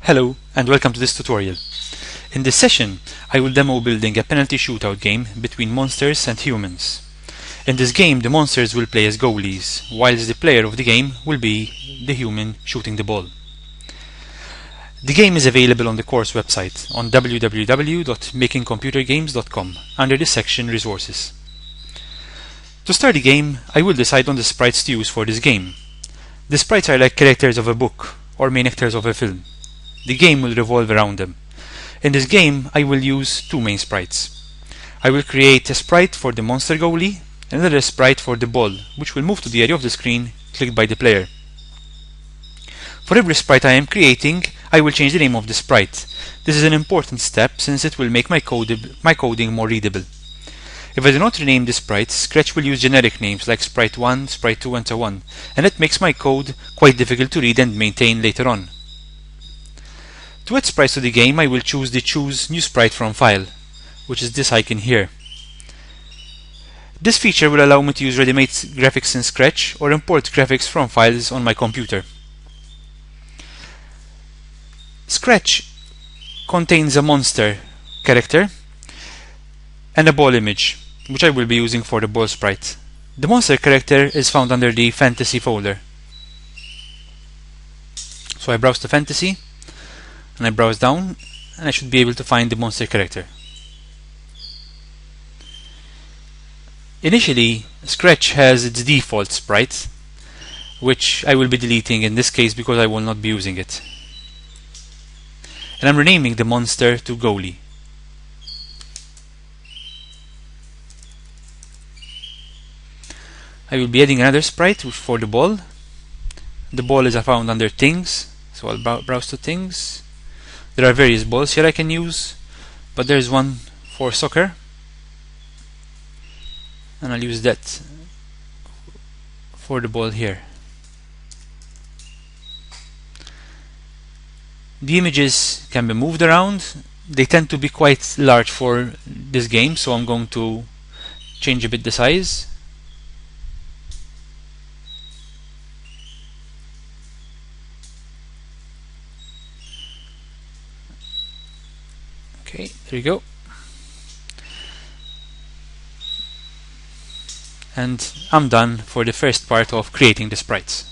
Hello and welcome to this tutorial. In this session, I will demo building a penalty shootout game between monsters and humans. In this game, the monsters will play as goalies, whilst the player of the game will be the human shooting the ball. The game is available on the course website on www.makingcomputergames.com under the section Resources. To start the game, I will decide on the sprites to use for this game. The sprites are like characters of a book or main actors of a film. The game will revolve around them. In this game, I will use two main sprites. I will create a sprite for the monster goalie and another sprite for the ball, which will move to the area of the screen clicked by the player. For every sprite I am creating, I will change the name of the sprite. This is an important step since it will make my coding more readable. If I do not rename the sprites, Scratch will use generic names like sprite 1, sprite 2 and so on, and it makes my code quite difficult to read and maintain later on. To add sprites to the game, I will choose the Choose New Sprite from File, which is this icon here. This feature will allow me to use ready-made graphics in Scratch or import graphics from files on my computer. Scratch contains a monster character and a ball image, which I will be using for the ball sprite. The monster character is found under the Fantasy folder. So I browse to Fantasy, and I browse down, and I should be able to find the monster character. Initially, Scratch has its default sprite, which I will be deleting in this case because I will not be using it. And I'm renaming the monster to Goalie. I will be adding another sprite for the ball. The ball is found under Things, so I'll browse to Things. There are various balls here I can use, but there's one for soccer, and I'll use that for the ball here. The images can be moved around. They tend to be quite large for this game, so I'm going to change a bit the size. Okay, there you go. And I'm done for the first part of creating the sprites.